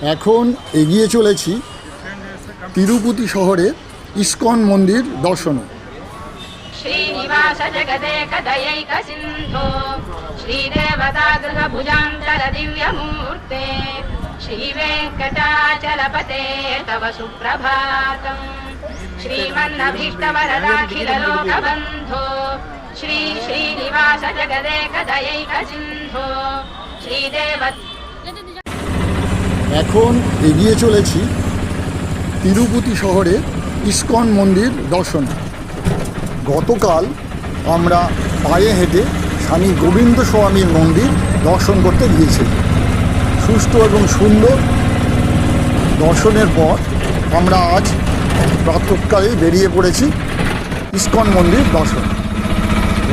এখন এগিয়ে চলেছি তিরুপতি শহরের ইস্কন মন্দির দর্শনে। श्रीनिवास जगदेकदयैक सिन्धो श्रीदेवतागृहभुजान्तर दिव्यमूर्ते श्रीवेङ्कटाचलपते तव सुप्रभातम् श्रीमन्नभीष्टवरदाखिललोकबन्धो श्री श्रीनिवास जगदेकदयैक सिन्धो श्रीदेव। এখন এগিয়ে চলেছি তিরুপতি শহরের ইস্কন মন্দির দর্শনে। গতকাল আমরা পায়ে হেঁটে স্বামী গোবিন্দ স্বামীর মন্দির দর্শন করতে গিয়েছিলাম। সুষ্ঠু এবং সুন্দর দর্শনের পর আমরা আজ প্রাতঃকালেই বেরিয়ে পড়েছি ইস্কন মন্দির দর্শন।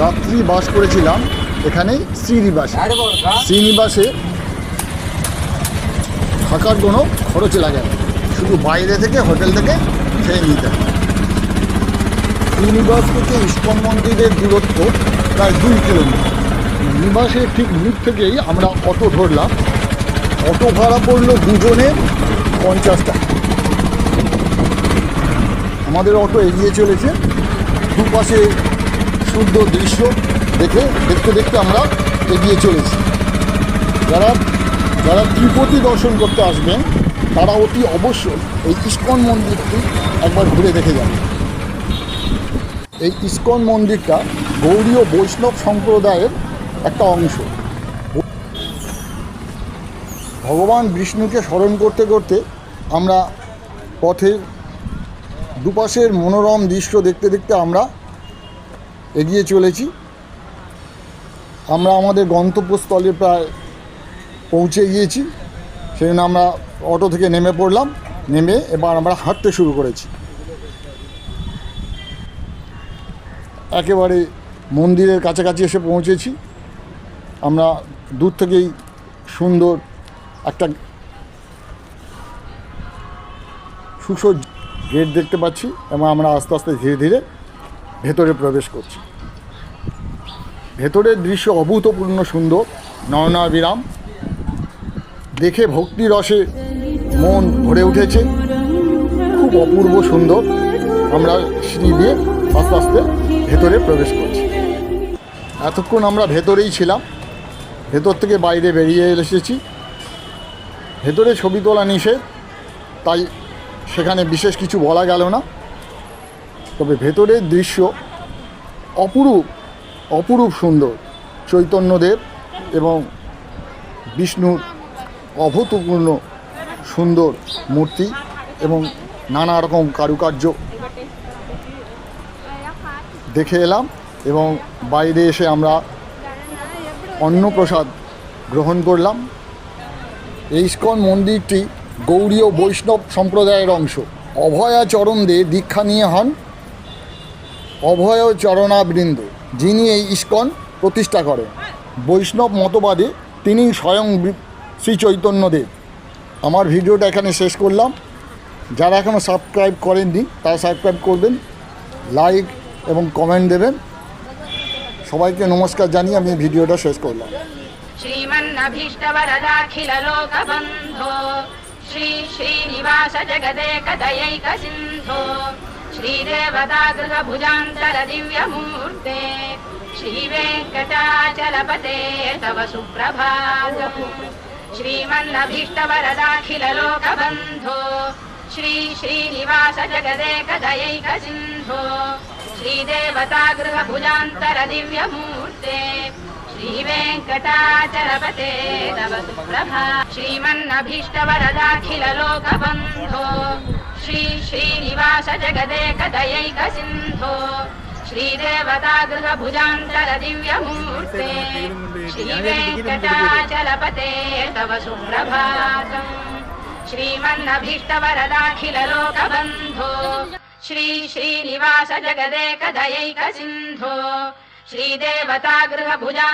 রাত্রি বাস করেছিলাম এখানে শ্রীনিবাসে। শ্রীনিবাসে থাকার কোনো খরচ লাগে না, শুধু বাইরে থেকে হোটেল থেকে খেয়ে নিতে হয়। শ্রীনিবাস থেকে ইস্কন মন্দিরের দূরত্ব প্রায় 2 কিলোমিটার। নিবাসের ঠিক মুখ থেকেই আমরা অটো ধরলাম। অটো ভাড়া পড়লো দুজনে 50 টাকা। আমাদের অটো এগিয়ে চলেছে। দুপাশে সুন্দর দৃশ্য দেখতে দেখতে আমরা এগিয়ে চলেছি। যারা তিরুপতি দর্শন করতে আসবেন তারা অতি অবশ্যই এই ইস্কন মন্দিরটি একবার ঘুরে দেখে যাবেন। এই ইস্কন মন্দিরটা গৌড়ীয় বৈষ্ণব সম্প্রদায়ের একটা অংশ। ভগবান বিষ্ণুকে স্মরণ করতে করতে আমরা পথের দুপাশের মনোরম দৃশ্য দেখতে দেখতে আমরা এগিয়ে চলেছি। আমরা আমাদের গন্তব্যস্থলে প্রায় পৌঁছে গিয়েছি। সেজন্য আমরা অটো থেকে নেমে পড়লাম। নেমে এবার আমরা হাঁটতে শুরু করেছি। একেবারে মন্দিরের কাছাকাছি এসে পৌঁছেছি। আমরা দূর থেকেই সুন্দর একটা সুসজ্জ গেট দেখতে পাচ্ছি এবং আমরা আস্তে আস্তে ধীরে ধীরে ভেতরে প্রবেশ করছি। ভেতরের দৃশ্য অভূতপূর্ণ সুন্দর, নয়নাভিরাম। দেখে ভক্তি রসে মন ভরে উঠেছে। খুব অপূর্ব সুন্দর। আমরা সিঁড়ি দিয়ে আস্তে আস্তে ভেতরে প্রবেশ করছি। এতক্ষণ আমরা ভেতরেই ছিলাম। ভেতর থেকে বাইরে বেরিয়ে এসেছি। ভেতরে ছবি তোলা নিষেধ, তাই সেখানে বিশেষ কিছু বলা গেল না। তবে ভেতরের দৃশ্য অপরূপ সুন্দর। চৈতন্যদেব এবং বিষ্ণুর অভূতপূর্ণ সুন্দর মূর্তি এবং নানা রকম কারুকার্য দেখে এলাম এবং বাইরে এসে আমরা অন্নপ্রসাদ গ্রহণ করলাম। এই ইস্কন মন্দিরটি গৌড়ীয় বৈষ্ণব সম্প্রদায়ের অংশ। অভয়াচরণ দে দীক্ষা নিয়ে হন অভয়চরণাবৃন্দ, যিনি এই ইস্কন প্রতিষ্ঠা করেন। বৈষ্ণব মতবাদে তিনি স্বয়ং শ্রী চৈতন্যদেব। আমার ভিডিওটা এখানে শেষ করলাম। যারা এখনও সাবস্ক্রাইব করেননি তারা সাবস্ক্রাইব করবেন, লাইক এবং কমেন্ট দেবেন। সবাইকে নমস্কার জানিয়ে আমি ভিডিওটা শেষ করলাম। श्रीमन्नभीष्टवरदाखिललोकबन्धो श्री श्रीनिवास जगदेकदयैक सिन्धो श्रीदेवतागृहभुजान्तर दिव्यमूर्ते श्रीवेङ्कटाचलपते तव सुप्रभातम् श्रीमन्नभीष्टवरदाखिललोकबन्धो श्री श्रीनिवास जगदेकदयैक सिन्धो श्रीदेवतागृहभुजान्तर दिव्यमूर्ते श्रीवेङ्कटाचलपते तव सुप्रभातम् श्रीमन्नभीष्टवरदाखिललोकबन्धो श्री श्रीनिवास जगदेकदयैक सिन्धो श्रीदेवतागृहभुजान्तर दिव्यमूर्ते श्रीवेङ्कटाचलपते तव सुप्रभातम् श्रीमन्नभीष्टवरदाखिललोकबन्धो श्री श्रीनिवास जगदेकदयैक सिन्धो श्रीदेवतागृहभुजान्तर